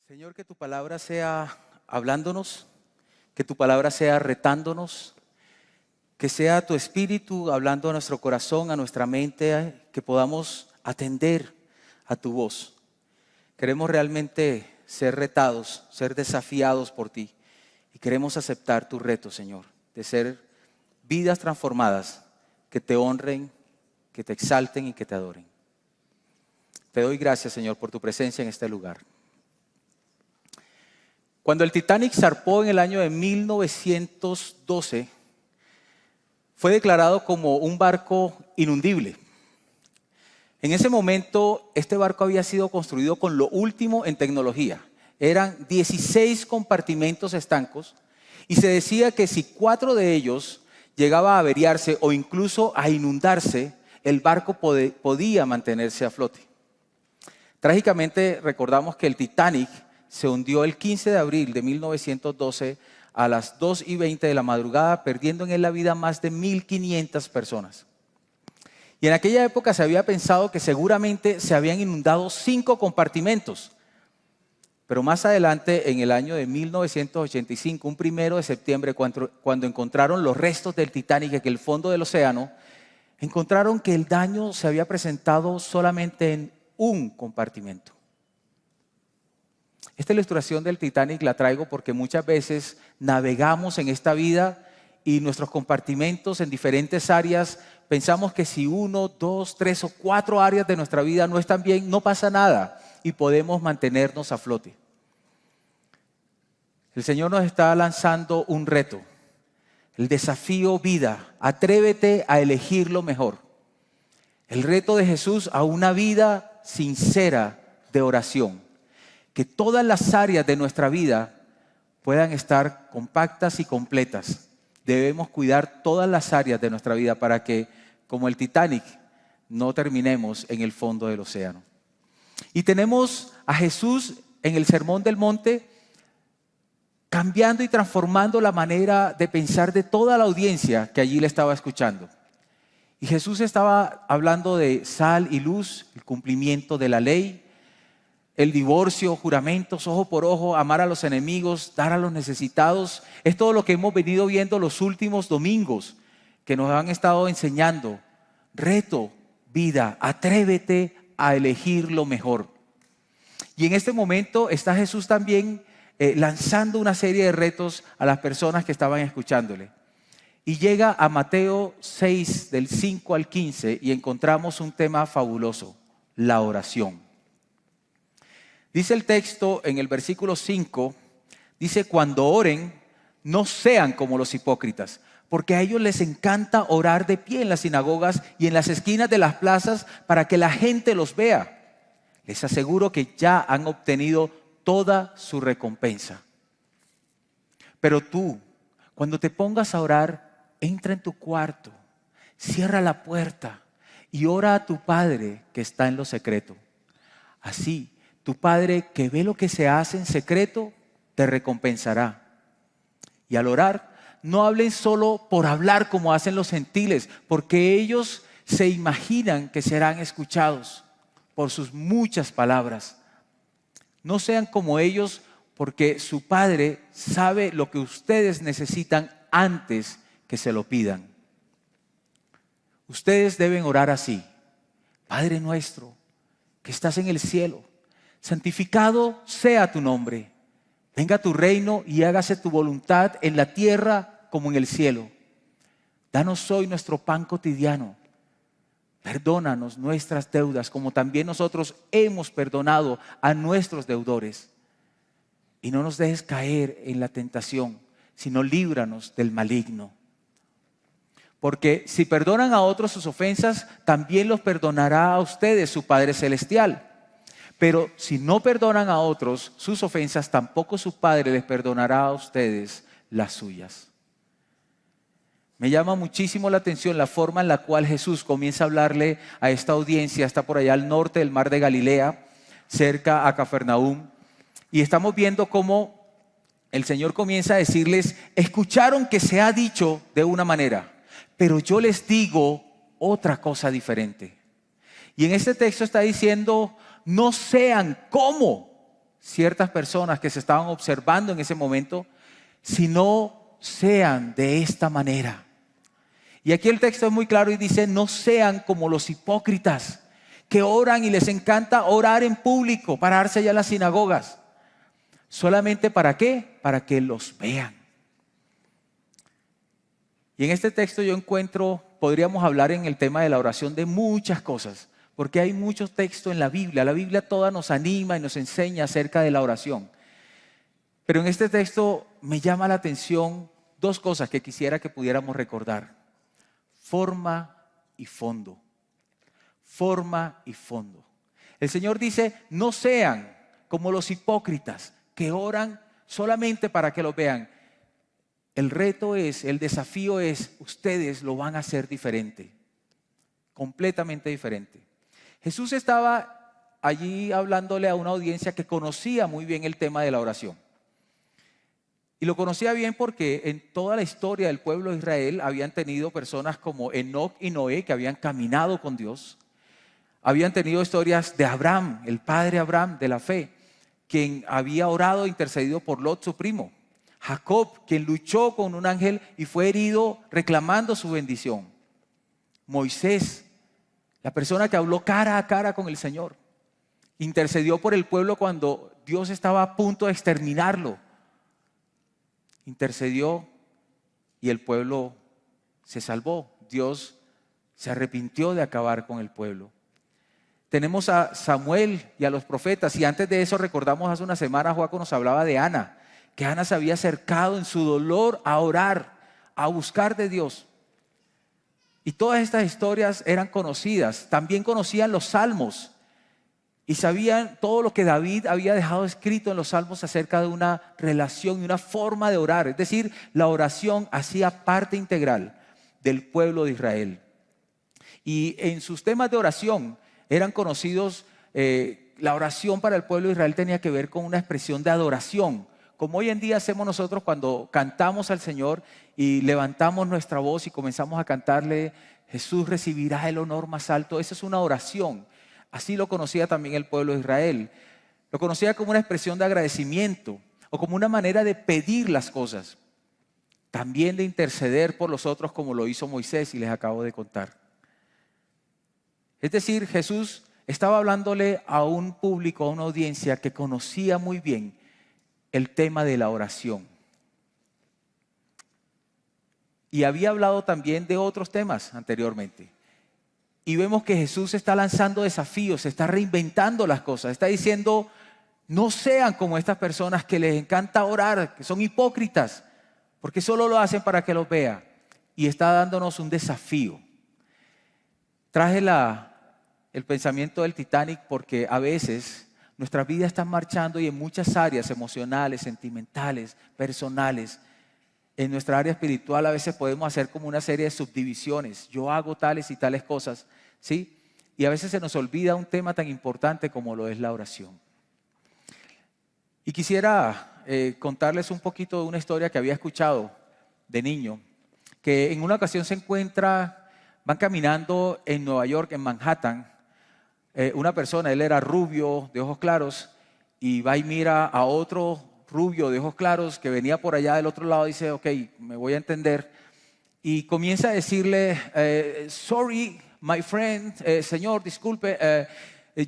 Señor, que tu palabra sea hablándonos, que tu palabra sea retándonos, que sea tu espíritu hablando a nuestro corazón, a nuestra mente, que podamos atender a tu voz. Queremos realmente ser retados, ser desafiados por ti y queremos aceptar tu reto, Señor, de ser vidas transformadas que te honren, que te exalten y que te adoren. Te doy gracias, Señor, por tu presencia en este lugar. Cuando el Titanic zarpó en el año de 1912, fue declarado como un barco inundible. En ese momento, este barco había sido construido con lo último en tecnología. Eran 16 compartimentos estancos y se decía que si 4 de ellos llegaba a averiarse o incluso a inundarse, el barco podía mantenerse a flote. Trágicamente, recordamos que el Titanic se hundió el 15 de abril de 1912 a las 2:20 de la madrugada, perdiendo en él la vida más de 1,500 personas. Y en aquella época se había pensado que seguramente se habían inundado 5 compartimentos. Pero más adelante, en el año de 1985, un 1 de septiembre, cuando encontraron los restos del Titanic en el fondo del océano, encontraron que el daño se había presentado solamente en un compartimento. Esta ilustración del Titanic la traigo porque muchas veces navegamos en esta vida y nuestros compartimentos en diferentes áreas, pensamos que si 1, 2, 3 o 4 áreas de nuestra vida no están bien, no pasa nada y podemos mantenernos a flote. El Señor nos está lanzando un reto, el desafío vida, atrévete a elegir lo mejor. El reto de Jesús a una vida sincera de oración. Que todas las áreas de nuestra vida puedan estar compactas y completas. Debemos cuidar todas las áreas de nuestra vida para que, como el Titanic, no terminemos en el fondo del océano. Y tenemos a Jesús en el Sermón del Monte cambiando y transformando la manera de pensar de toda la audiencia que allí le estaba escuchando. Y Jesús estaba hablando de sal y luz, el cumplimiento de la ley, el divorcio, juramentos, ojo por ojo, amar a los enemigos, dar a los necesitados. Es todo lo que hemos venido viendo los últimos domingos que nos han estado enseñando. Reto, vida, atrévete a elegir lo mejor. Y en este momento está Jesús también lanzando una serie de retos a las personas que estaban escuchándole. Y llega a Mateo 6, del 5 al 15, y encontramos un tema fabuloso, la oración. Dice el texto en el versículo 5, dice, cuando oren, no sean como los hipócritas, porque a ellos les encanta orar de pie en las sinagogas y en las esquinas de las plazas para que la gente los vea. Les aseguro que ya han obtenido toda su recompensa. Pero tú, cuando te pongas a orar, entra en tu cuarto, cierra la puerta y ora a tu Padre que está en lo secreto. Así, tu Padre que ve lo que se hace en secreto, te recompensará. Y al orar, no hablen solo por hablar como hacen los gentiles, porque ellos se imaginan que serán escuchados por sus muchas palabras. No sean como ellos, porque su Padre sabe lo que ustedes necesitan antes que se lo pidan. Ustedes deben orar así: Padre nuestro, que estás en el cielo, santificado sea tu nombre. Venga tu reino y hágase tu voluntad en la tierra como en el cielo. Danos hoy nuestro pan cotidiano. Perdónanos nuestras deudas como también nosotros hemos perdonado a nuestros deudores. Y no nos dejes caer en la tentación, sino líbranos del maligno. Porque si perdonan a otros sus ofensas, también los perdonará a ustedes su Padre Celestial. Pero si no perdonan a otros sus ofensas, tampoco su Padre les perdonará a ustedes las suyas. Me llama muchísimo la atención la forma en la cual Jesús comienza a hablarle a esta audiencia. Está por allá al norte del mar de Galilea, cerca a Cafarnaúm. Y estamos viendo cómo el Señor comienza a decirles, escucharon que se ha dicho de una manera, pero yo les digo otra cosa diferente. Y en este texto está diciendo, no sean como ciertas personas que se estaban observando en ese momento, sino sean de esta manera. Y aquí el texto es muy claro y dice, no sean como los hipócritas que oran y les encanta orar en público, pararse allá en las sinagogas. ¿Solamente para qué? Para que los vean. Y en este texto yo encuentro, podríamos hablar en el tema de la oración de muchas cosas, porque hay muchos textos en la Biblia. La Biblia toda nos anima y nos enseña acerca de la oración. Pero en este texto me llama la atención dos cosas que quisiera que pudiéramos recordar. Forma y fondo. Forma y fondo. El Señor dice, no sean como los hipócritas que oran solamente para que los vean. El reto es, el desafío es, ustedes lo van a hacer diferente. Completamente diferente. Jesús estaba allí hablándole a una audiencia que conocía muy bien el tema de la oración. Y lo conocía bien porque en toda la historia del pueblo de Israel habían tenido personas como Enoc y Noé que habían caminado con Dios. Habían tenido historias de Abraham, el padre Abraham de la fe, quien había orado e intercedido por Lot, su primo. Jacob, quien luchó con un ángel y fue herido reclamando su bendición. Moisés, la persona que habló cara a cara con el Señor, intercedió por el pueblo cuando Dios estaba a punto de exterminarlo. Intercedió y el pueblo se salvó. Dios se arrepintió de acabar con el pueblo. Tenemos a Samuel y a los profetas, y antes de eso recordamos hace una semana Joaco nos hablaba de Ana, que Ana se había acercado en su dolor a orar, a buscar de Dios. Y todas estas historias eran conocidas. También conocían los salmos y sabían todo lo que David había dejado escrito en los salmos acerca de una relación y una forma de orar. Es decir, la oración hacía parte integral del pueblo de Israel. Y en sus temas de oración eran conocidos, la oración para el pueblo de Israel tenía que ver con una expresión de adoración, como hoy en día hacemos nosotros cuando cantamos al Señor y levantamos nuestra voz y comenzamos a cantarle, Jesús recibirá el honor más alto. Esa es una oración. Así lo conocía también el pueblo de Israel. Lo conocía como una expresión de agradecimiento o como una manera de pedir las cosas. También de interceder por los otros como lo hizo Moisés y les acabo de contar. Es decir, Jesús estaba hablándole a un público, a una audiencia que conocía muy bien el tema de la oración. Y había hablado también de otros temas anteriormente. Y vemos que Jesús está lanzando desafíos, está reinventando las cosas, está diciendo, no sean como estas personas que les encanta orar, que son hipócritas, porque solo lo hacen para que los vea. Y está dándonos un desafío. Traje el pensamiento del Titanic porque a veces nuestras vidas están marchando y en muchas áreas emocionales, sentimentales, personales, en nuestra área espiritual a veces podemos hacer como una serie de subdivisiones. Yo hago tales y tales cosas, ¿sí? Y a veces se nos olvida un tema tan importante como lo es la oración. Y quisiera contarles un poquito de una historia que había escuchado de niño, que en una ocasión van caminando en Nueva York, en Manhattan, una persona, él era rubio, de ojos claros, y va y mira a otro rubio de ojos claros que venía por allá del otro lado y dice, ok, me voy a entender. Y comienza a decirle, sorry, my friend, señor, disculpe,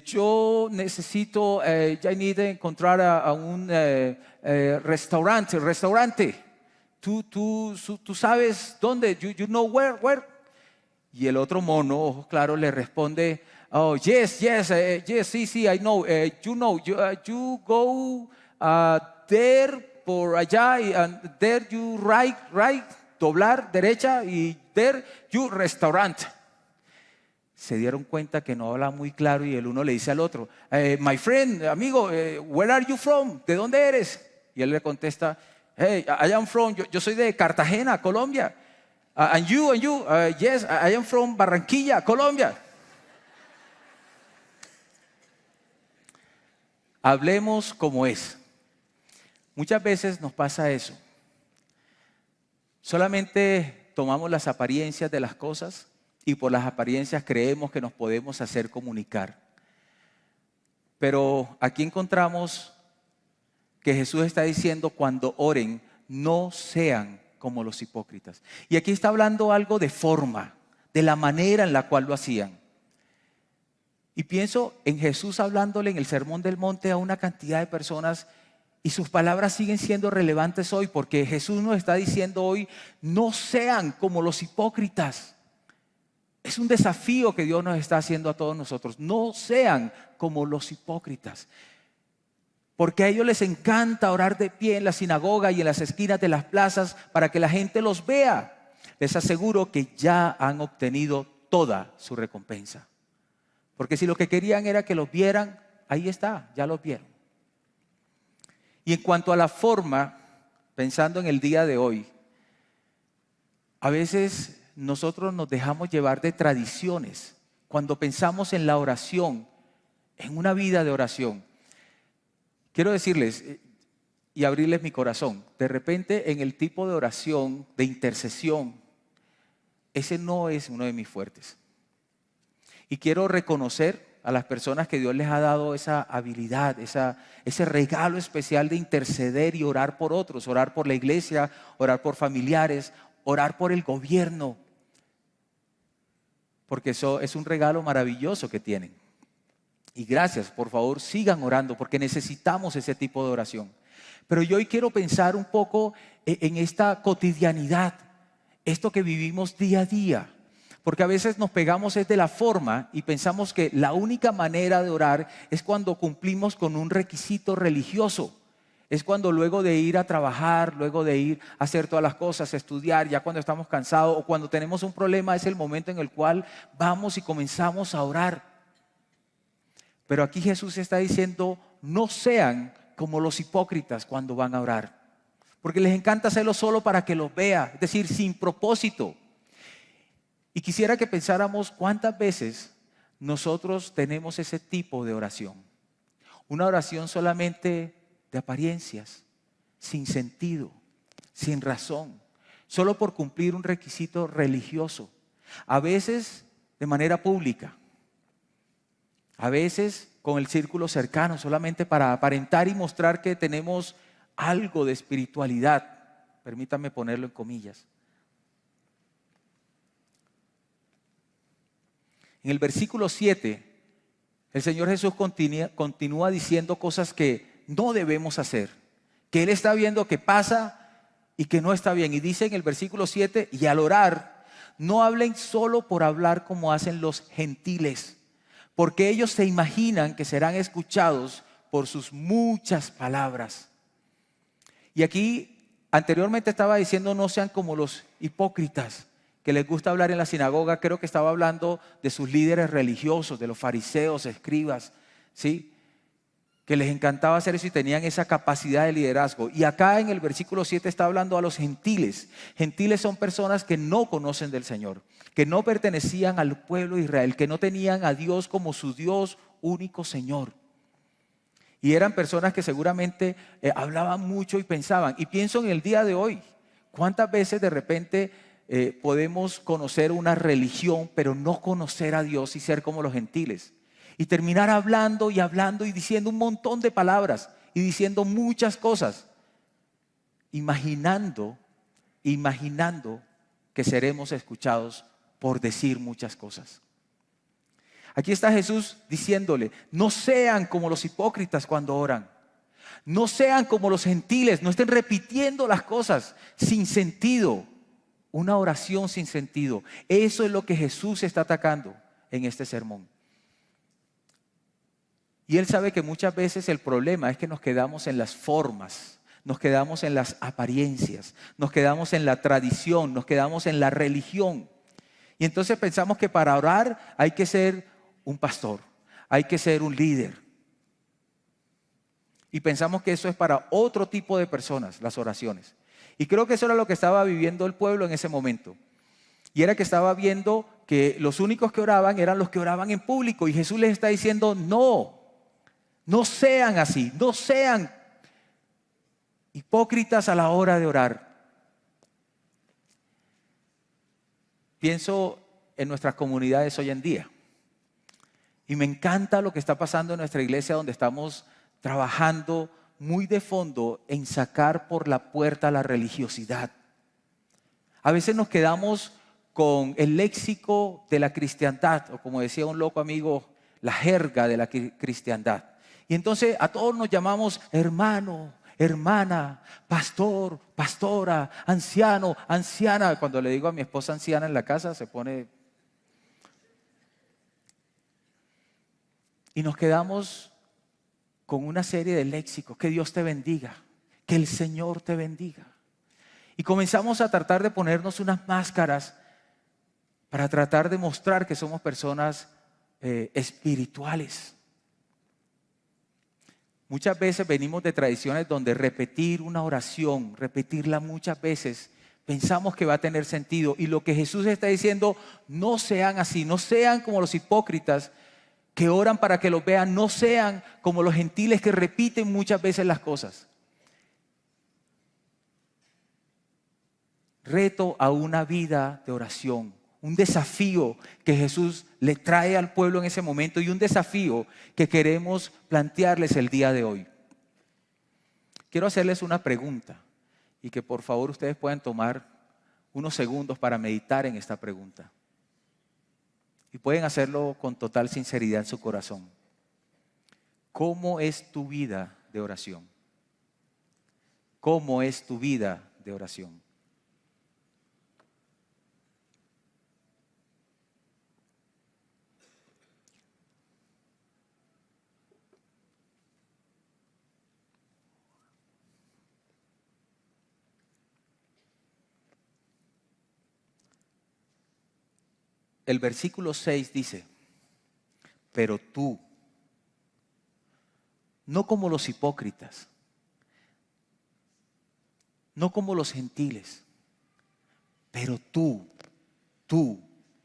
yo necesito, ya need encontrar a un restaurante. ¿Tú sabes dónde? You know where? Y el otro mono, ojos claros, le responde, oh, yes, sí, I know. You go there, por allá, and there you right, doblar, derecha, y there you restaurant. Se dieron cuenta que no habla muy claro y el uno le dice al otro, my friend, amigo, where are you from? ¿De dónde eres? Y él le contesta, hey, I am from, yo soy de Cartagena, Colombia. And you, yes, I am from Barranquilla, Colombia. Hablemos como es. Muchas veces nos pasa eso. Solamente tomamos las apariencias de las cosas y por las apariencias creemos que nos podemos hacer comunicar. Pero aquí encontramos que Jesús está diciendo cuando oren, no sean como los hipócritas. Y aquí está hablando algo de forma, de la manera en la cual lo hacían. Y pienso en Jesús hablándole en el Sermón del Monte a una cantidad de personas y sus palabras siguen siendo relevantes hoy porque Jesús nos está diciendo hoy, no sean como los hipócritas. Es un desafío que Dios nos está haciendo a todos nosotros. No sean como los hipócritas. Porque a ellos les encanta orar de pie en la sinagoga y en las esquinas de las plazas para que la gente los vea. Les aseguro que ya han obtenido toda su recompensa. Porque si lo que querían era que los vieran, ahí está, ya los vieron. Y en cuanto a la forma, pensando en el día de hoy, a veces nosotros nos dejamos llevar de tradiciones. Cuando pensamos en la oración, en una vida de oración, quiero decirles y abrirles mi corazón, de repente en el tipo de oración, de intercesión, ese no es uno de mis fuertes. Y quiero reconocer a las personas que Dios les ha dado esa habilidad, ese regalo especial de interceder y orar por otros, orar por la iglesia, orar por familiares, orar por el gobierno. Porque eso es un regalo maravilloso que tienen. Y gracias, por favor, sigan orando porque necesitamos ese tipo de oración. Pero yo hoy quiero pensar un poco en esta cotidianidad, esto que vivimos día a día. Porque a veces nos pegamos de la forma y pensamos que la única manera de orar es cuando cumplimos con un requisito religioso. Es cuando luego de ir a trabajar, luego de ir a hacer todas las cosas, a estudiar, ya cuando estamos cansados o cuando tenemos un problema es el momento en el cual vamos y comenzamos a orar. Pero aquí Jesús está diciendo, no sean como los hipócritas cuando van a orar. Porque les encanta hacerlo solo para que los vea, es decir, sin propósito. Y quisiera que pensáramos cuántas veces nosotros tenemos ese tipo de oración. Una oración solamente de apariencias, sin sentido, sin razón, solo por cumplir un requisito religioso. A veces de manera pública, a veces con el círculo cercano, solamente para aparentar y mostrar que tenemos algo de espiritualidad. Permítanme ponerlo en comillas. En el versículo 7, el Señor Jesús continúa diciendo cosas que no debemos hacer, que Él está viendo que pasa y que no está bien. Y dice en el versículo 7, y al orar, no hablen solo por hablar como hacen los gentiles, porque ellos se imaginan que serán escuchados por sus muchas palabras. Y aquí anteriormente estaba diciendo no sean como los hipócritas, que les gusta hablar en la sinagoga. Creo que estaba hablando de sus líderes religiosos, de los fariseos, escribas, ¿sí? Que les encantaba hacer eso y tenían esa capacidad de liderazgo. Y acá en el versículo 7 está hablando a los gentiles. Gentiles son personas que no conocen del Señor, que no pertenecían al pueblo de Israel, que no tenían a Dios como su Dios único Señor. Y eran personas que seguramente hablaban mucho y pensaban. Y pienso en el día de hoy, ¿cuántas veces de repente podemos conocer una religión, pero no conocer a Dios y ser como los gentiles? Y terminar hablando y diciendo un montón de palabras y diciendo muchas cosas, imaginando que seremos escuchados por decir muchas cosas. Aquí está Jesús diciéndole, no sean como los hipócritas cuando oran. No sean como los gentiles, no estén repitiendo las cosas sin sentido. Una oración sin sentido. Eso es lo que Jesús está atacando en este sermón. Y Él sabe que muchas veces el problema es que nos quedamos en las formas, nos quedamos en las apariencias, nos quedamos en la tradición, nos quedamos en la religión. Y entonces pensamos que para orar hay que ser un pastor, hay que ser un líder. Y pensamos que eso es para otro tipo de personas, las oraciones. Y creo que eso era lo que estaba viviendo el pueblo en ese momento. Y era que estaba viendo que los únicos que oraban eran los que oraban en público. Y Jesús les está diciendo, no sean así, no sean hipócritas a la hora de orar. Pienso en nuestras comunidades hoy en día. Y me encanta lo que está pasando en nuestra iglesia donde estamos trabajando muy de fondo en sacar por la puerta la religiosidad. A veces nos quedamos con el léxico de la cristiandad, o como decía un loco amigo, la jerga de la cristiandad. Y entonces a todos nos llamamos hermano, hermana, pastor, pastora, anciano, anciana. Cuando le digo a mi esposa anciana en la casa se pone... Y nos quedamos con una serie de léxicos. Que Dios te bendiga, que el Señor te bendiga. Y comenzamos a tratar de ponernos unas máscaras para tratar de mostrar que somos personas espirituales. Muchas veces venimos de tradiciones donde repetir una oración, repetirla muchas veces, pensamos que va a tener sentido. Y lo que Jesús está diciendo, no sean así, no sean como los hipócritas que oran para que los vean, no sean como los gentiles que repiten muchas veces las cosas. Reto a una vida de oración, un desafío que Jesús le trae al pueblo en ese momento y un desafío que queremos plantearles el día de hoy. Quiero hacerles una pregunta y que por favor ustedes puedan tomar unos segundos para meditar en esta pregunta. Y pueden hacerlo con total sinceridad en su corazón. ¿Cómo es tu vida de oración? ¿Cómo es tu vida de oración? El versículo 6 dice, pero tú, no como los hipócritas, no como los gentiles, pero tú,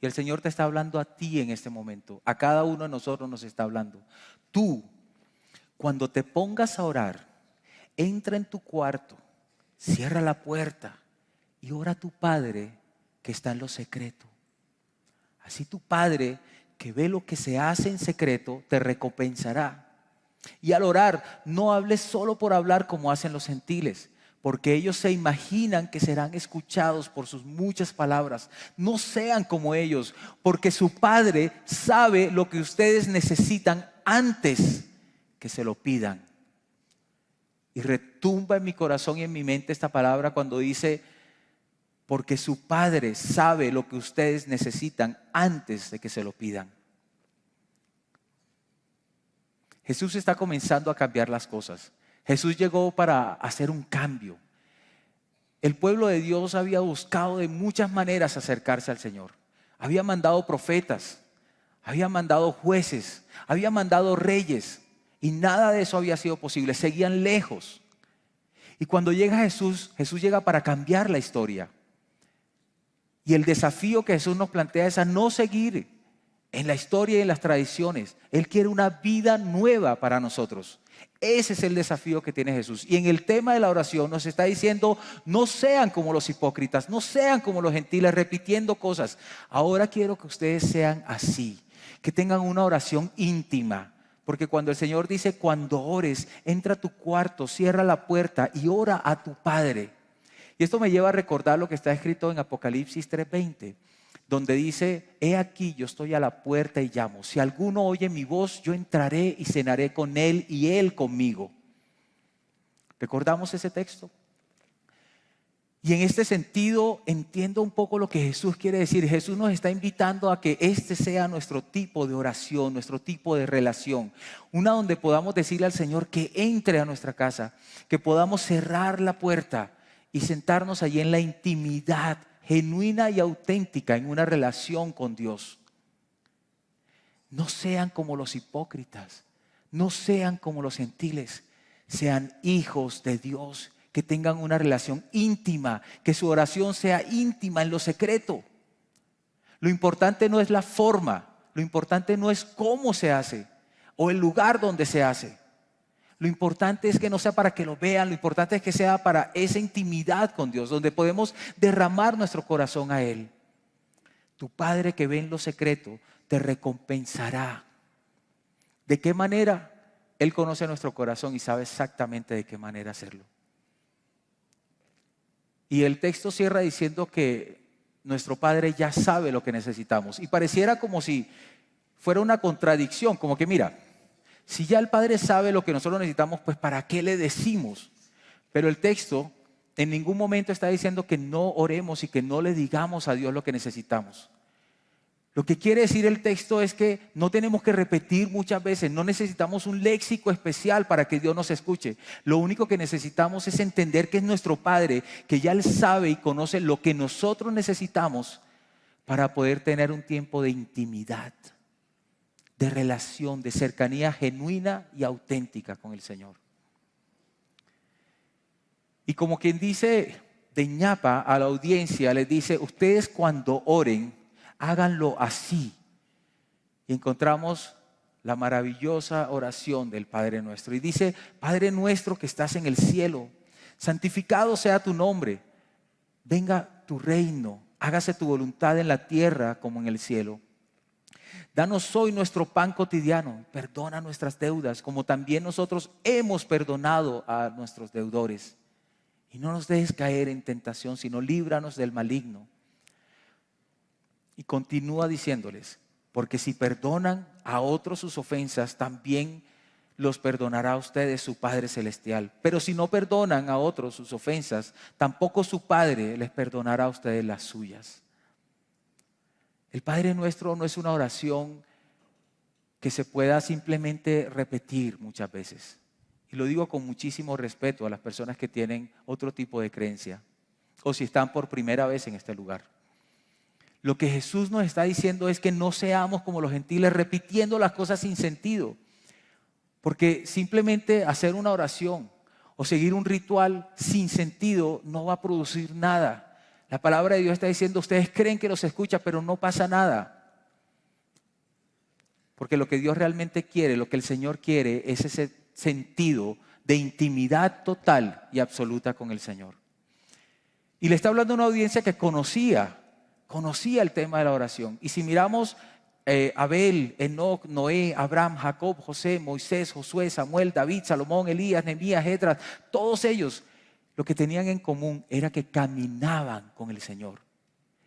y el Señor te está hablando a ti en este momento, a cada uno de nosotros nos está hablando. Tú, cuando te pongas a orar, entra en tu cuarto, cierra la puerta y ora a tu Padre que está en lo secreto. Así tu Padre, que ve lo que se hace en secreto, te recompensará. Y al orar, no hables solo por hablar como hacen los gentiles, porque ellos se imaginan que serán escuchados por sus muchas palabras. No sean como ellos, porque su Padre sabe lo que ustedes necesitan antes que se lo pidan. Y retumba en mi corazón y en mi mente esta palabra cuando dice, porque su Padre sabe lo que ustedes necesitan antes de que se lo pidan. Jesús está comenzando a cambiar las cosas. Jesús llegó para hacer un cambio. El pueblo de Dios había buscado de muchas maneras acercarse al Señor. Había mandado profetas, había mandado jueces, había mandado reyes, y nada de eso había sido posible. Seguían lejos. Y cuando llega Jesús, Jesús llega para cambiar la historia. Y el desafío que Jesús nos plantea es a no seguir en la historia y en las tradiciones. Él quiere una vida nueva para nosotros. Ese es el desafío que tiene Jesús. Y en el tema de la oración nos está diciendo, no sean como los hipócritas, no sean como los gentiles repitiendo cosas. Ahora quiero que ustedes sean así, que tengan una oración íntima. Porque cuando el Señor dice, cuando ores, entra a tu cuarto, cierra la puerta y ora a tu Padre. Y esto me lleva a recordar lo que está escrito en Apocalipsis 3:20, donde dice, he aquí yo estoy a la puerta y llamo. Si alguno oye mi voz, yo entraré y cenaré con él y él conmigo. ¿Recordamos ese texto? Y en este sentido entiendo un poco lo que Jesús quiere decir. Jesús nos está invitando a que este sea nuestro tipo de oración, nuestro tipo de relación. Una donde podamos decirle al Señor que entre a nuestra casa, que podamos cerrar la puerta y sentarnos allí en la intimidad genuina y auténtica en una relación con Dios. No sean como los hipócritas, no sean como los gentiles, sean hijos de Dios, que tengan una relación íntima, que su oración sea íntima en lo secreto. Lo importante no es la forma, lo importante no es cómo se hace o el lugar donde se hace. Lo importante es que no sea para que lo vean, lo importante es que sea para esa intimidad con Dios, donde podemos derramar nuestro corazón a Él. Tu Padre que ve en lo secreto te recompensará. ¿De qué manera? Él conoce nuestro corazón y sabe exactamente de qué manera hacerlo. Y el texto cierra diciendo que nuestro Padre ya sabe lo que necesitamos. Y pareciera como si fuera una contradicción, como que mira, si ya el Padre sabe lo que nosotros necesitamos, pues ¿para qué le decimos? Pero el texto en ningún momento está diciendo que no oremos y que no le digamos a Dios lo que necesitamos. Lo que quiere decir el texto es que no tenemos que repetir muchas veces, no necesitamos un léxico especial para que Dios nos escuche. Lo único que necesitamos es entender que es nuestro Padre, que ya Él sabe y conoce lo que nosotros necesitamos para poder tener un tiempo de intimidad, de relación, de cercanía genuina y auténtica con el Señor. Y como quien dice de ñapa a la audiencia, les dice, ustedes cuando oren, háganlo así. Y encontramos la maravillosa oración del Padre Nuestro. Y dice, Padre nuestro que estás en el cielo, santificado sea tu nombre, venga tu reino, hágase tu voluntad en la tierra como en el cielo. Danos hoy nuestro pan cotidiano, perdona nuestras deudas, como también nosotros hemos perdonado a nuestros deudores. Y no nos dejes caer en tentación, sino líbranos del maligno. Y continúa diciéndoles, porque si perdonan a otros sus ofensas, también los perdonará a ustedes su Padre Celestial. Pero si no perdonan a otros sus ofensas, tampoco su Padre les perdonará a ustedes las suyas. El Padre Nuestro no es una oración que se pueda simplemente repetir muchas veces. Y lo digo con muchísimo respeto a las personas que tienen otro tipo de creencia o si están por primera vez en este lugar. Lo que Jesús nos está diciendo es que no seamos como los gentiles repitiendo las cosas sin sentido. Porque simplemente hacer una oración o seguir un ritual sin sentido no va a producir nada. La palabra de Dios está diciendo, ustedes creen que los escucha, pero no pasa nada. Porque lo que Dios realmente quiere, lo que el Señor quiere es ese sentido de intimidad total y absoluta con el Señor. Y le está hablando a una audiencia que conocía el tema de la oración. Y si miramos Abel, Enoc, Noé, Abraham, Jacob, José, Moisés, Josué, Samuel, David, Salomón, Elías, Nehemías, Esdras, todos ellos lo que tenían en común era que caminaban con el Señor,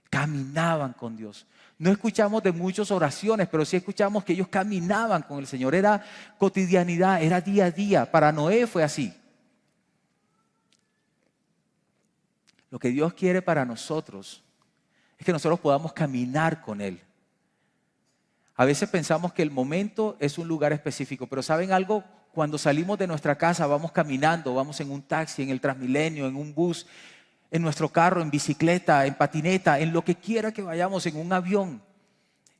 caminaban con Dios. No escuchamos de muchas oraciones, pero sí escuchamos que ellos caminaban con el Señor. Era cotidianidad, era día a día. Para Noé fue así. Lo que Dios quiere para nosotros es que nosotros podamos caminar con Él. A veces pensamos que el momento es un lugar específico, pero ¿saben algo? Cuando salimos de nuestra casa, vamos caminando, vamos en un taxi, en el Transmilenio, en un bus, en nuestro carro, en bicicleta, en patineta, en lo que quiera que vayamos, en un avión.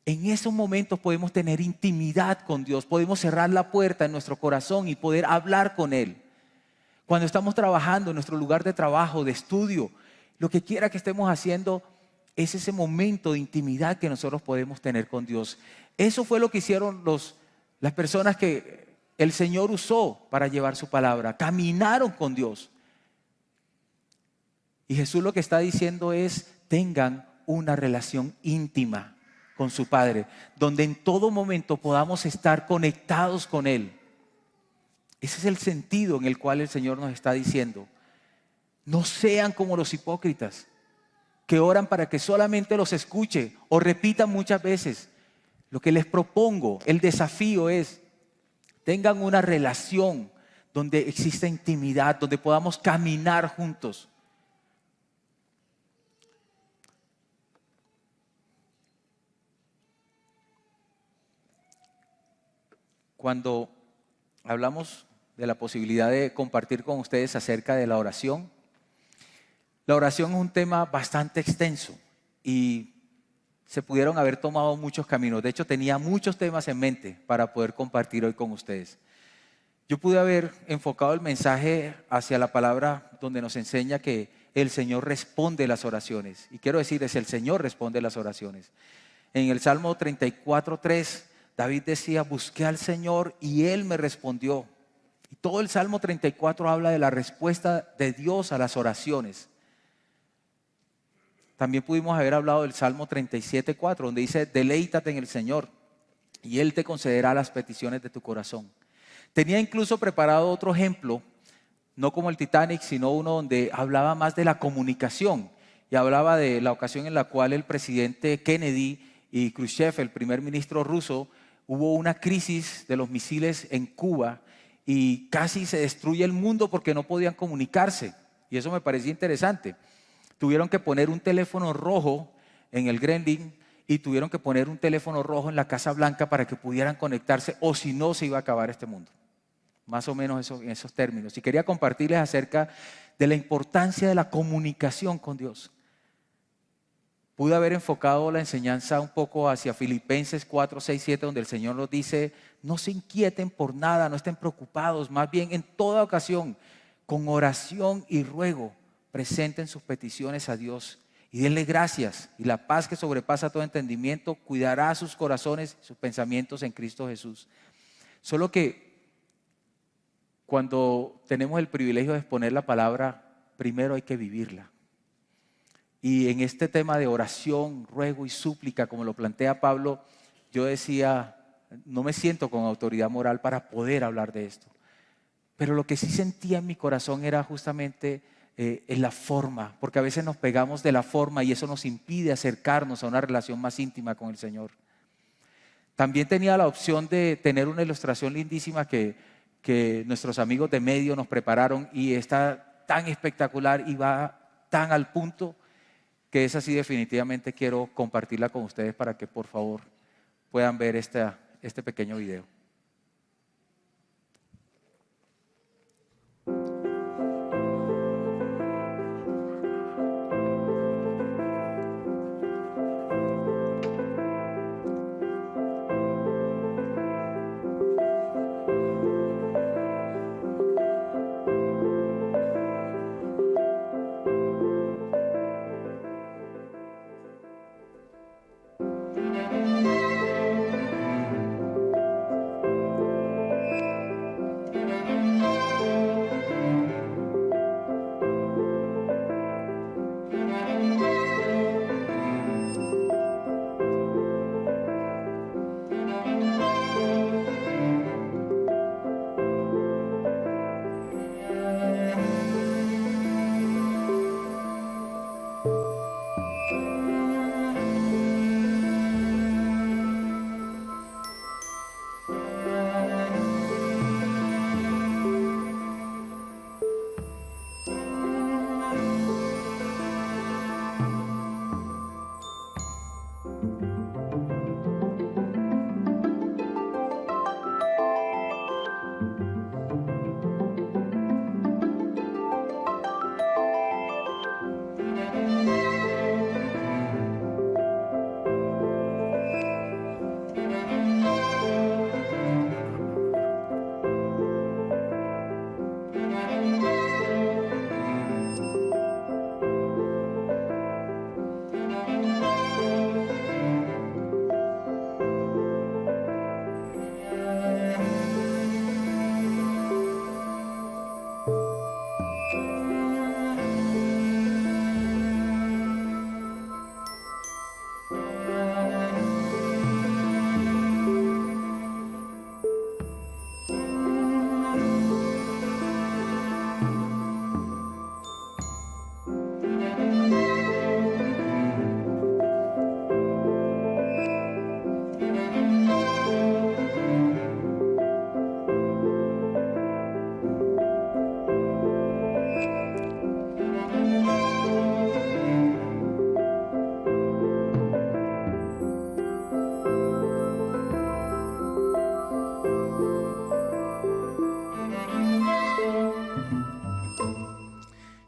En esos momentos podemos tener intimidad con Dios, podemos cerrar la puerta en nuestro corazón y poder hablar con Él. Cuando estamos trabajando en nuestro lugar de trabajo, de estudio, lo que quiera que estemos haciendo, es ese momento de intimidad que nosotros podemos tener con Dios. Eso fue lo que hicieron las personas que el Señor usó para llevar su palabra. Caminaron con Dios. Y Jesús lo que está diciendo es, tengan una relación íntima con su Padre, donde en todo momento podamos estar conectados con Él. Ese es el sentido en el cual el Señor nos está diciendo. No sean como los hipócritas, que oran para que solamente los escuche o repitan muchas veces. Lo que les propongo, el desafío es, tengan una relación donde exista intimidad, donde podamos caminar juntos. Cuando hablamos de la posibilidad de compartir con ustedes acerca de la oración es un tema bastante extenso y se pudieron haber tomado muchos caminos. De hecho, tenía muchos temas en mente para poder compartir hoy con ustedes. Yo pude haber enfocado el mensaje hacia la palabra donde nos enseña que el Señor responde las oraciones. Y quiero decirles, el Señor responde las oraciones. En el Salmo 34:3, David decía, busqué al Señor y Él me respondió. Y todo el Salmo 34 habla de la respuesta de Dios a las oraciones. También pudimos haber hablado del Salmo 37:4, donde dice, deleítate en el Señor y Él te concederá las peticiones de tu corazón. Tenía incluso preparado otro ejemplo, no como el Titanic, sino uno donde hablaba más de la comunicación y hablaba de la ocasión en la cual el presidente Kennedy y Khrushchev, el primer ministro ruso, hubo una crisis de los misiles en Cuba y casi se destruye el mundo porque no podían comunicarse. Y eso me parecía interesante. Tuvieron que poner un teléfono rojo en el Kremlin y tuvieron que poner un teléfono rojo en la Casa Blanca para que pudieran conectarse, o si no se iba a acabar este mundo. Más o menos eso, en esos términos. Y quería compartirles acerca de la importancia de la comunicación con Dios. Pude haber enfocado la enseñanza un poco hacia Filipenses 4, 6, 7, donde el Señor nos dice: no se inquieten por nada, no estén preocupados, más bien en toda ocasión, con oración y ruego, presenten sus peticiones a Dios y denle gracias, y la paz que sobrepasa todo entendimiento cuidará sus corazones y sus pensamientos en Cristo Jesús. Solo que cuando tenemos el privilegio de exponer la palabra, primero hay que vivirla. Y en este tema de oración, ruego y súplica, como lo plantea Pablo, yo decía, no me siento con autoridad moral para poder hablar de esto. Pero lo que sí sentía en mi corazón era justamente en la forma, porque a veces nos pegamos de la forma y eso nos impide acercarnos a una relación más íntima con el Señor. También tenía la opción de tener una ilustración lindísima que nuestros amigos de medio nos prepararon y está tan espectacular y va tan al punto que esa sí definitivamente quiero compartirla con ustedes para que por favor puedan ver este pequeño video.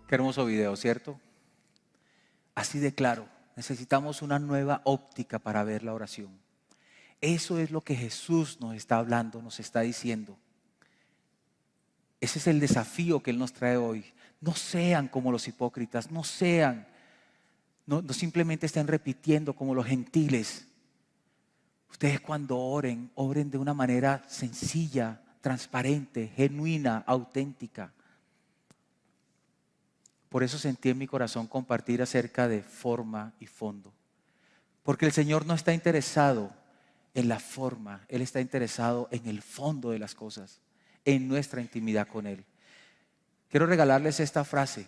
Qué hermoso video, ¿cierto? Así de claro, necesitamos una nueva óptica para ver la oración. Eso es lo que Jesús nos está hablando, nos está diciendo. Ese es el desafío que Él nos trae hoy. No sean como los hipócritas, no simplemente estén repitiendo como los gentiles. Ustedes cuando oren, oren de una manera sencilla, transparente, genuina, auténtica. Por eso sentí en mi corazón compartir acerca de forma y fondo. Porque el Señor no está interesado en la forma, Él está interesado en el fondo de las cosas, en nuestra intimidad con Él. Quiero regalarles esta frase: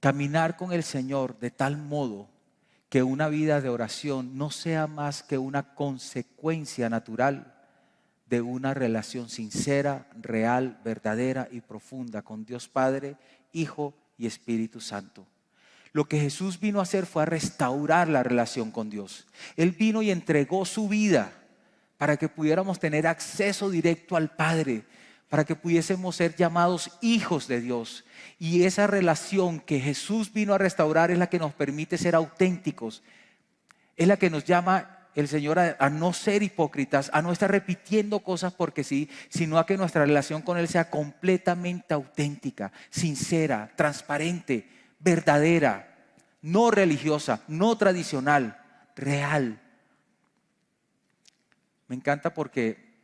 caminar con el Señor de tal modo que una vida de oración no sea más que una consecuencia natural de una relación sincera, real, verdadera y profunda con Dios Padre, Hijo y Espíritu Santo. Lo que Jesús vino a hacer fue a restaurar la relación con Dios. Él vino y entregó su vida para que pudiéramos tener acceso directo al Padre, para que pudiésemos ser llamados hijos de Dios. Y esa relación que Jesús vino a restaurar es la que nos permite ser auténticos. Es la que nos llama el Señor a no ser hipócritas, a no estar repitiendo cosas porque sí, sino a que nuestra relación con Él sea completamente auténtica, sincera, transparente, verdadera, no religiosa, no tradicional, real. Me encanta porque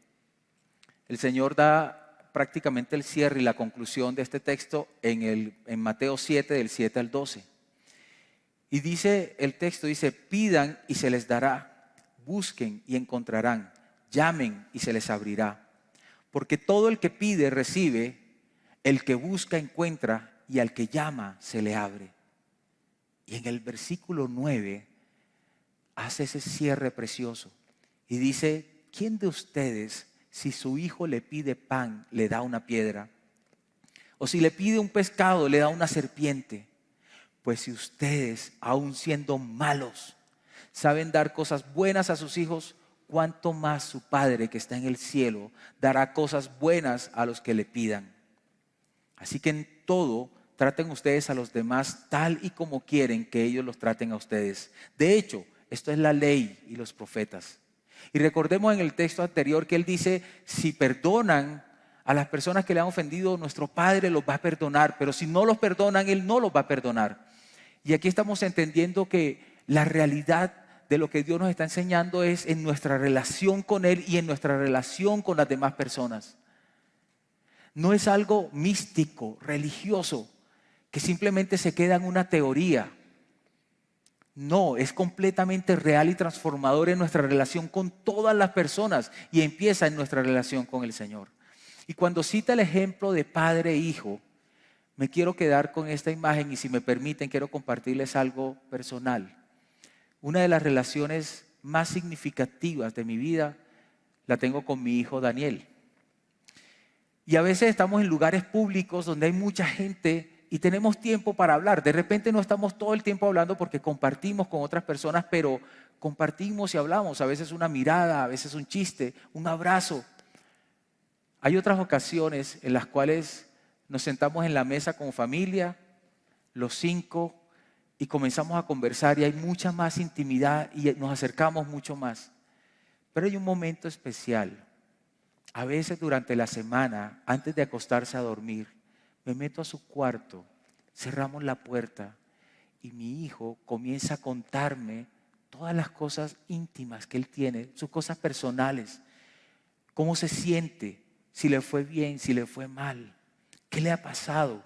el Señor da prácticamente el cierre y la conclusión de este texto en Mateo 7, del 7 al 12. Y dice el texto, dice: pidan y se les dará, busquen y encontrarán, llamen y se les abrirá. Porque todo el que pide recibe, el que busca encuentra y al que llama se le abre. Y en el versículo 9 hace ese cierre precioso y dice: ¿quién de ustedes, si su hijo le pide pan, le da una piedra? O si le pide un pescado, le da una serpiente. Pues si ustedes, aun siendo malos, saben dar cosas buenas a sus hijos, ¿cuánto más su Padre que está en el cielo dará cosas buenas a los que le pidan? Así que en todo traten ustedes a los demás tal y como quieren que ellos los traten a ustedes. De hecho, esto es la ley y los profetas. Y recordemos en el texto anterior que Él dice: si perdonan a las personas que le han ofendido, nuestro Padre los va a perdonar. Pero si no los perdonan, Él no los va a perdonar. Y aquí estamos entendiendo que la realidad de lo que Dios nos está enseñando es en nuestra relación con Él y en nuestra relación con las demás personas. No es algo místico, religioso, que simplemente se queda en una teoría. No, es completamente real y transformador en nuestra relación con todas las personas y empieza en nuestra relación con el Señor. Y cuando cita el ejemplo de padre e hijo, me quiero quedar con esta imagen y, si me permiten, quiero compartirles algo personal. Una de las relaciones más significativas de mi vida la tengo con mi hijo Daniel. Y a veces estamos en lugares públicos donde hay mucha gente y tenemos tiempo para hablar. De repente no estamos todo el tiempo hablando porque compartimos con otras personas, pero compartimos y hablamos. A veces una mirada, a veces un chiste, un abrazo. Hay otras ocasiones en las cuales nos sentamos en la mesa como familia, los 5, y comenzamos a conversar y hay mucha más intimidad y nos acercamos mucho más. Pero hay un momento especial. A veces durante la semana, antes de acostarse a dormir, me meto a su cuarto, cerramos la puerta y mi hijo comienza a contarme todas las cosas íntimas que él tiene, sus cosas personales, cómo se siente, si le fue bien, si le fue mal, qué le ha pasado.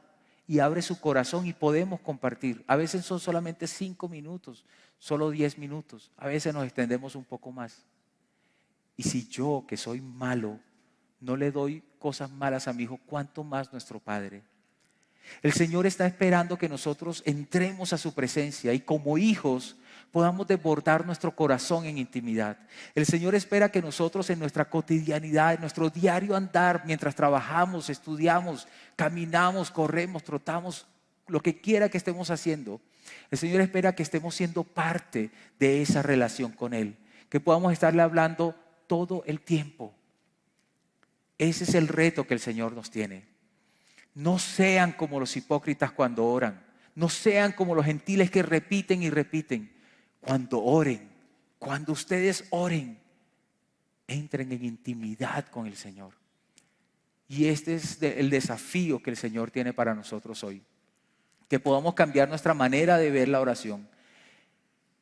Y abre su corazón y podemos compartir. A veces son solamente 5 minutos, solo 10 minutos. A veces nos extendemos un poco más. Y si yo, que soy malo, no le doy cosas malas a mi hijo, ¿cuánto más nuestro Padre? El Señor está esperando que nosotros entremos a su presencia y como hijos podamos desbordar nuestro corazón en intimidad. El Señor espera que nosotros en nuestra cotidianidad, en nuestro diario andar, mientras trabajamos, estudiamos, caminamos, corremos, trotamos, lo que quiera que estemos haciendo, el Señor espera que estemos siendo parte de esa relación con Él, que podamos estarle hablando todo el tiempo. Ese es el reto que el Señor nos tiene. No sean como los hipócritas cuando oran. No sean como los gentiles que repiten y repiten. Cuando oren, cuando ustedes oren, entren en intimidad con el Señor. Y este es el desafío que el Señor tiene para nosotros hoy. Que podamos cambiar nuestra manera de ver la oración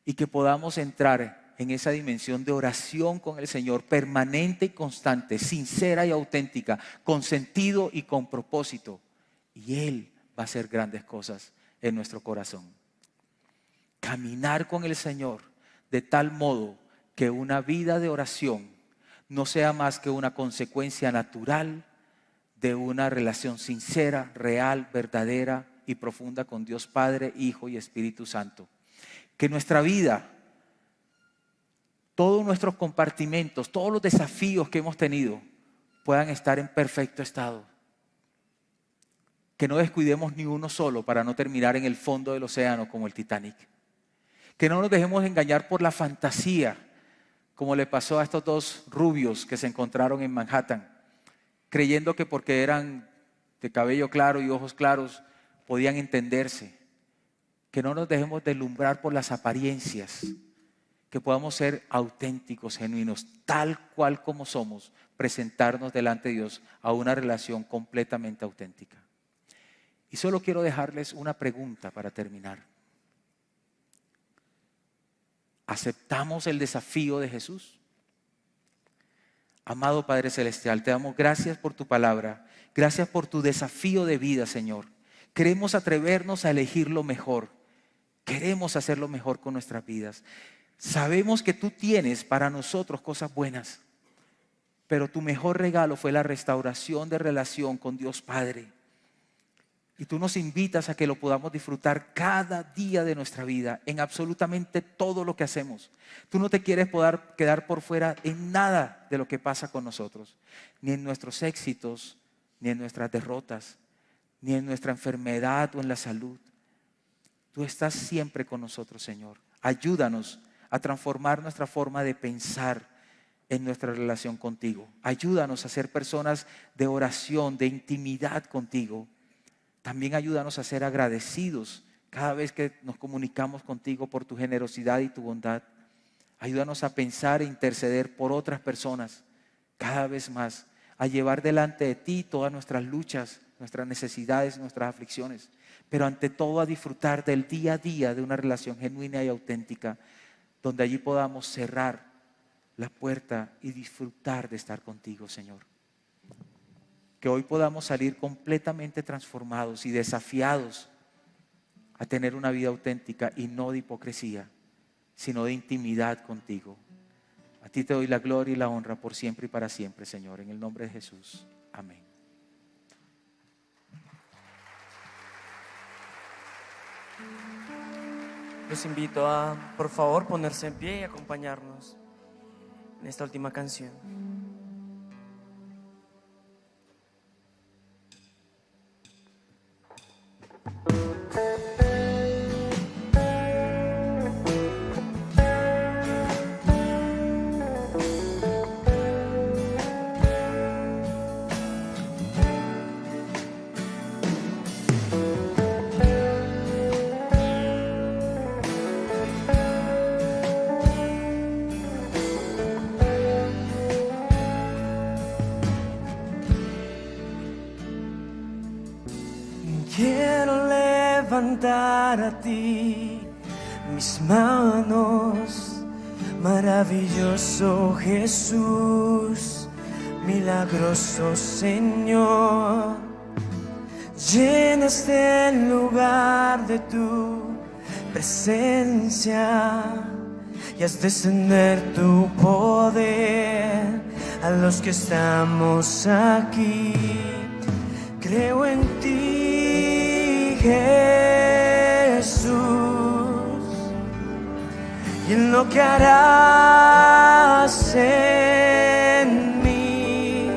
y que podamos entrar en esa dimensión de oración con el Señor permanente y constante, sincera y auténtica, con sentido y con propósito. Y Él va a hacer grandes cosas en nuestro corazón. Caminar con el Señor de tal modo que una vida de oración no sea más que una consecuencia natural de una relación sincera, real, verdadera y profunda con Dios Padre, Hijo y Espíritu Santo. Que nuestra vida, todos nuestros compartimentos, todos los desafíos que hemos tenido puedan estar en perfecto estado. Que no descuidemos ni uno solo para no terminar en el fondo del océano como el Titanic. Que no nos dejemos engañar por la fantasía, como le pasó a estos dos rubios que se encontraron en Manhattan, creyendo que porque eran de cabello claro y ojos claros podían entenderse. Que no nos dejemos deslumbrar por las apariencias, que podamos ser auténticos, genuinos, tal cual como somos, presentarnos delante de Dios a una relación completamente auténtica. Y solo quiero dejarles una pregunta para terminar. ¿Aceptamos el desafío de Jesús? Amado Padre Celestial, te damos gracias por tu palabra. Gracias por tu desafío de vida, Señor. Queremos atrevernos a elegir lo mejor. Queremos hacer lo mejor con nuestras vidas. Sabemos que tú tienes para nosotros cosas buenas, pero tu mejor regalo fue la restauración de relación con Dios Padre. Y tú nos invitas a que lo podamos disfrutar cada día de nuestra vida, en absolutamente todo lo que hacemos. Tú no te quieres poder quedar por fuera en nada de lo que pasa con nosotros, ni en nuestros éxitos, ni en nuestras derrotas, ni en nuestra enfermedad o en la salud. Tú estás siempre con nosotros, Señor. Ayúdanos a transformar nuestra forma de pensar en nuestra relación contigo. Ayúdanos a ser personas de oración, de intimidad contigo. También ayúdanos a ser agradecidos cada vez que nos comunicamos contigo por tu generosidad y tu bondad. Ayúdanos a pensar e interceder por otras personas cada vez más, a llevar delante de ti todas nuestras luchas, nuestras necesidades, nuestras aflicciones, pero ante todo a disfrutar del día a día de una relación genuina y auténtica, donde allí podamos cerrar la puerta y disfrutar de estar contigo, Señor. Que hoy podamos salir completamente transformados y desafiados a tener una vida auténtica y no de hipocresía, sino de intimidad contigo. A ti te doy la gloria y la honra por siempre y para siempre, Señor, en el nombre de Jesús. Amén. Los invito a, por favor, ponerse en pie y acompañarnos en esta última canción. Quiero levantar a ti mis manos, maravilloso Jesús, milagroso Señor. Llena este lugar de tu presencia y haz descender tu poder a los que estamos aquí. Creo en ti, Jesús, y en lo que harás en mí.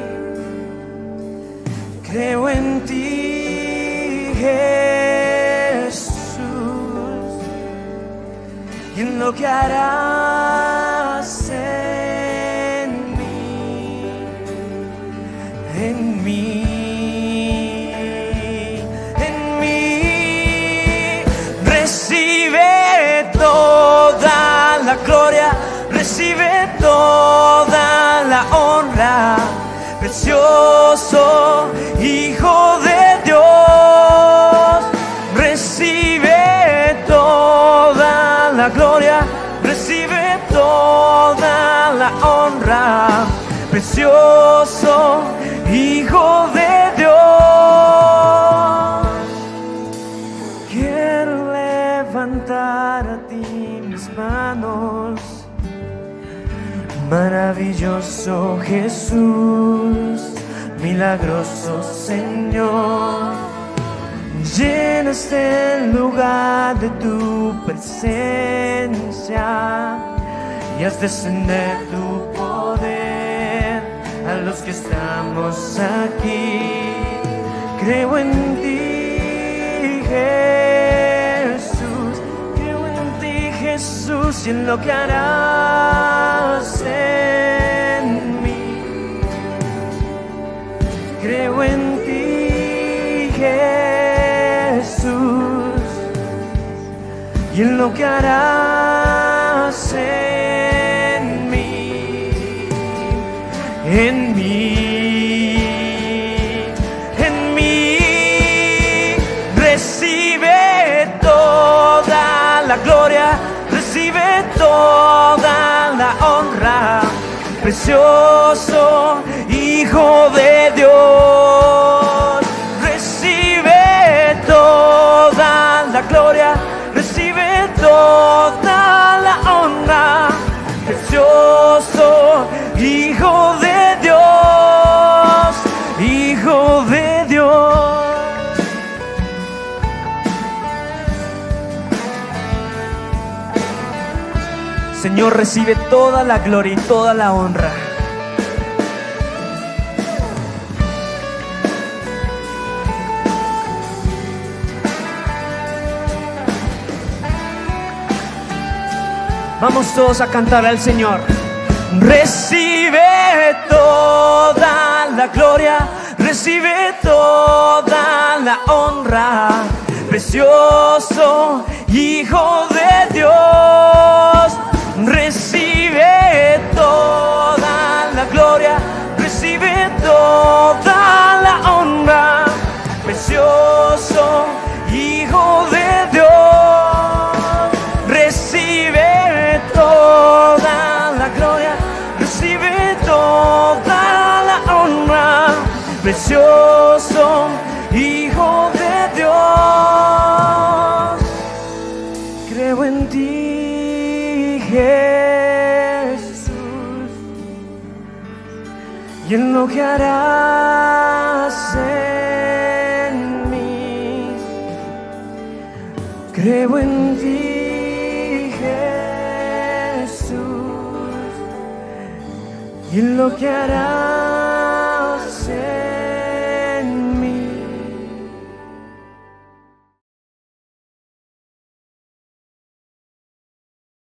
Creo en ti, Jesús, y en lo que harás en mí, en mí. Recibe toda la gloria, recibe toda la honra, precioso Hijo de Dios. Recibe toda la gloria, recibe toda la honra, precioso Hijo de Dios. Quiero levantar a ti mis manos, maravilloso Jesús, milagroso Señor. Llena este lugar de tu presencia y haz descender tu poder a los que estamos aquí. Creo en ti, Jesús. Creo en ti, Jesús, y en lo que harás en mí. Creo en ti, Jesús, y en lo que harás en mí, en mí, en mí. Recibe toda la gloria, recibe toda la honra, precioso Hijo de Dios. Recibe toda la gloria, recibe toda la honra, precioso Hijo de Dios, Hijo de Dios. Señor, recibe toda la gloria y toda la honra. Vamos todos a cantar al Señor. Recibe toda la gloria, recibe toda la honra, precioso Hijo de Dios. Recibe toda la gloria, recibe toda la honra, precioso Hijo de Dios. Recibe toda la gloria, recibe toda la honra, precioso Hijo de Dios. Creo en ti, Jesús, y en lo que harás en mí. Creo en ti, Jesús, y en lo que harás